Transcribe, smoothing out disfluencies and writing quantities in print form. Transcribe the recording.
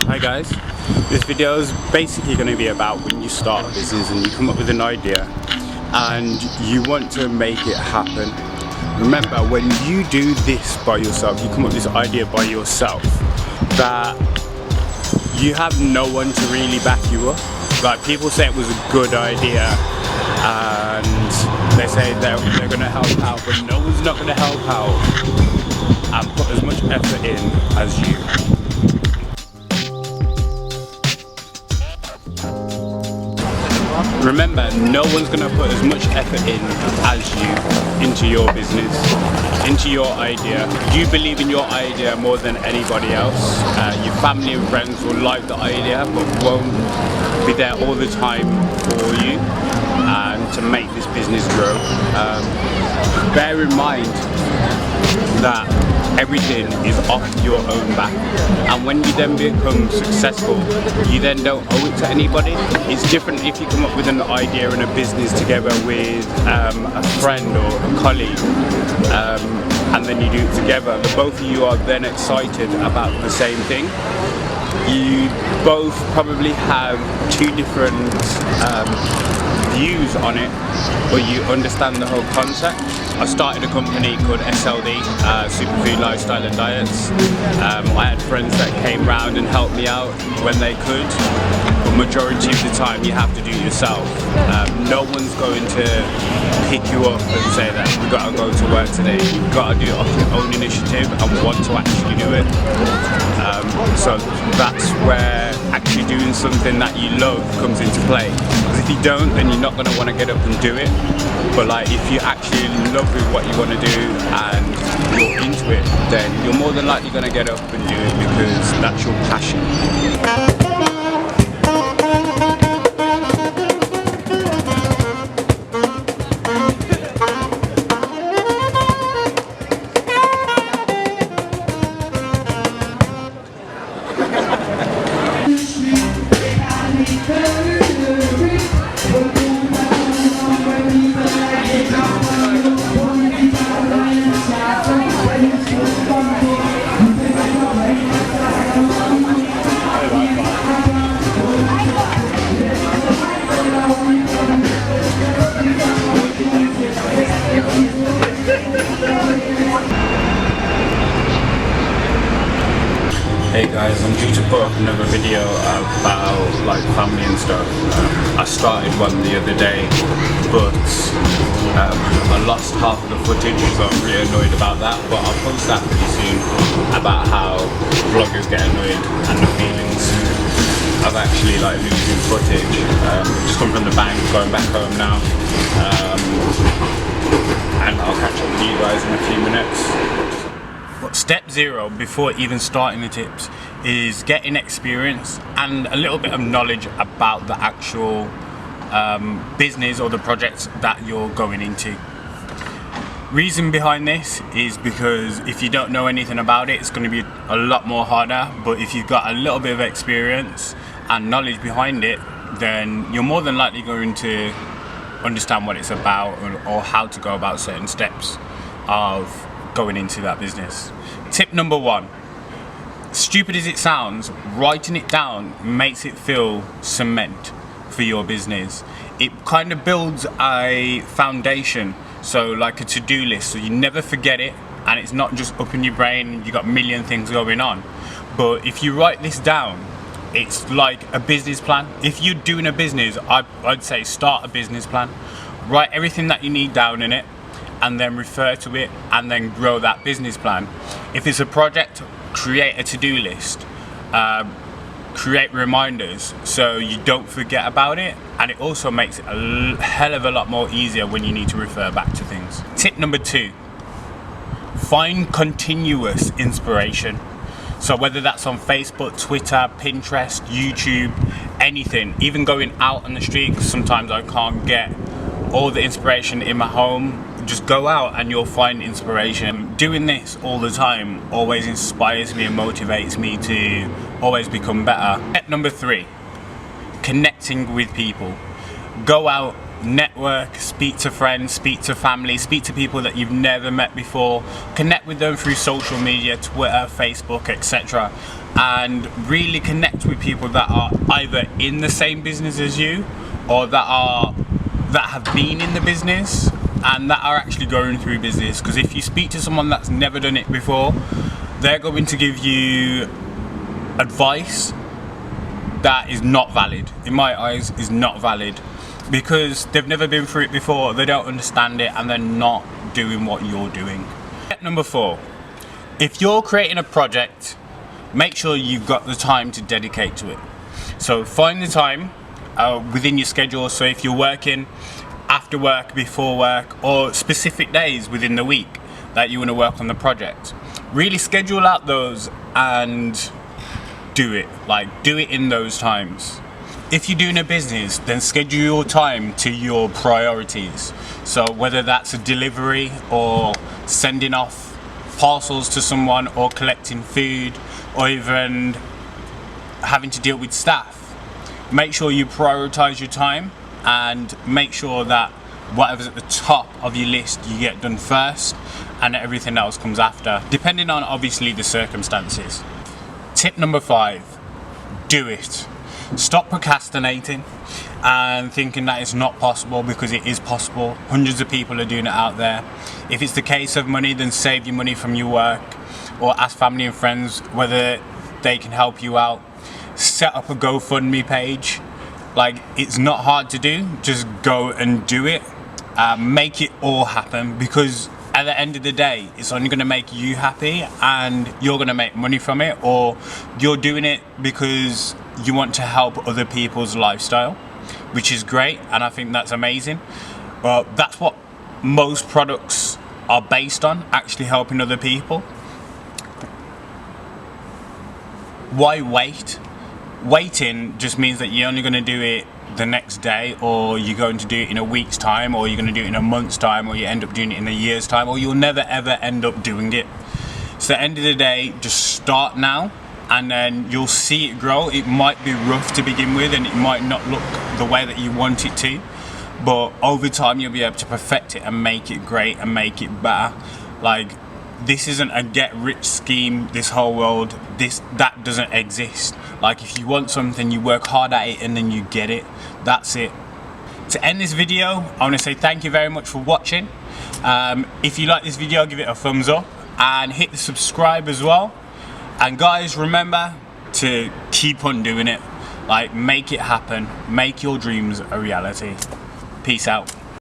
Hi guys, this video is basically going to be about when you start a business and you come up with an idea and you want to make it happen. Remember, when you do this by yourself, you come up with this idea by yourself, that you have no one to really back you up. Like, people say it was a good idea and they say they're going to help out, but no one's not going to help out and put as much effort in as you. Remember, no one's going to put as much effort in as you into your business, into your idea. You believe in your idea more than anybody else. Your family and friends will like the idea but won't be there all the time for you and to make this business grow. Bear in mind that everything is off your own back, and when you then become successful, you then don't owe it to anybody. It's different if you come up with an idea in a business together with a friend or a colleague, and then you do it together. The both of you are then excited about the same thing. You both probably have two different views on it, but you understand the whole concept. I started a company called SLD, Superfood Lifestyle and Diets. I had friends that came round and helped me out when they could, but majority of the time you have to do it yourself. No one's going to pick you up and say that we've got to go to work today. You've got to do it off your own initiative and want to actually do it. So that's where actually doing something that you love comes into play. Because if you don't, then you're not going to want to get up and do it. But like, if you actually love with what you want to do and you're into it, then you're more than likely going to get up and do it because that's your passion. Hey guys, I'm due to put up another video about like family and stuff. I started one the other day, but I lost half of the footage, so I'm really annoyed about that. But I'll post that pretty soon about how vloggers get annoyed and the feelings of actually like losing footage. Just come from the bank, going back home now, and I'll catch up with you guys in a few minutes. Step 0 before even starting the tips is getting experience and a little bit of knowledge about the actual business or the projects that you're going into. Reason behind this is because if you don't know anything about it, it's going to be a lot more harder, but if you've got a little bit of experience and knowledge behind it, then you're more than likely going to understand what it's about or how to go about certain steps of going into that business. Tip number 1, stupid as it sounds, writing it down makes it feel cement for your business. It kind of builds a foundation, so like a to-do list, so you never forget it and it's not just up in your brain, you got a million things going on. But if you write this down, it's like a business plan. If you're doing a business, I'd say start a business plan, write everything that you need down in it, and then refer to it and then grow that business plan. If it's a project, create a to-do list, create reminders so you don't forget about it, and it also makes it a hell of a lot more easier when you need to refer back to things. Tip number 2, find continuous inspiration. So whether that's on Facebook, Twitter, Pinterest, YouTube, anything, even going out on the street, because sometimes I can't get all the inspiration in my home, just go out and you'll find inspiration. Doing this all the time always inspires me and motivates me to always become better. Step number 3, connecting with people. Go out network, speak to friends, speak to family, speak to people that you've never met before, connect with them through social media, Twitter, Facebook, etc., and really connect with people that are either in the same business as you or that have been in the business and that are actually going through business. Because if you speak to someone that's never done it before, they're going to give you advice that is not valid. In my eyes, is not valid, because they've never been through it before, they don't understand it, and they're not doing what you're doing. Step number 4, if you're creating a project, make sure you've got the time to dedicate to it. So find the time within your schedule. So if you're working after work, before work, or specific days within the week that you want to work on the project, really schedule out those and do it. Like, do it in those times. If you're doing a business, then schedule your time to your priorities. So whether that's a delivery or sending off parcels to someone or collecting food or even having to deal with staff, make sure you prioritize your time and make sure that whatever's at the top of your list you get done first and everything else comes after, depending on obviously the circumstances. Tip number 5, do it. Stop procrastinating and thinking that it's not possible, because it is possible. Hundreds of people are doing it out there. If it's the case of money, then save your money from your work or ask family and friends whether they can help you out. Set up a GoFundMe page. Like, it's not hard to do, just go and do it. Make it all happen, because at the end of the day, it's only going to make you happy and you're going to make money from it, or you're doing it because you want to help other people's lifestyle, which is great, and I think that's amazing. Well, that's what most products are based on, actually helping other people. Why wait? Waiting just means that you're only going to do it the next day, or you're going to do it in a week's time, or you're going to do it in a month's time, or you end up doing it in a year's time, or you'll never ever end up doing it. So at the end of the day, just start now and then you'll see it grow. It might be rough to begin with and it might not look the way that you want it to, but over time you'll be able to perfect it and make it great and make it better. Like, this isn't a get rich scheme, this whole world, that doesn't exist. Like, if you want something, you work hard at it and then you get it. That's it. To end this video, I want to say thank you very much for watching. If you like this video, give it a thumbs up and hit the subscribe as well. And guys, remember to keep on doing it. Like, make it happen. Make your dreams a reality. Peace out.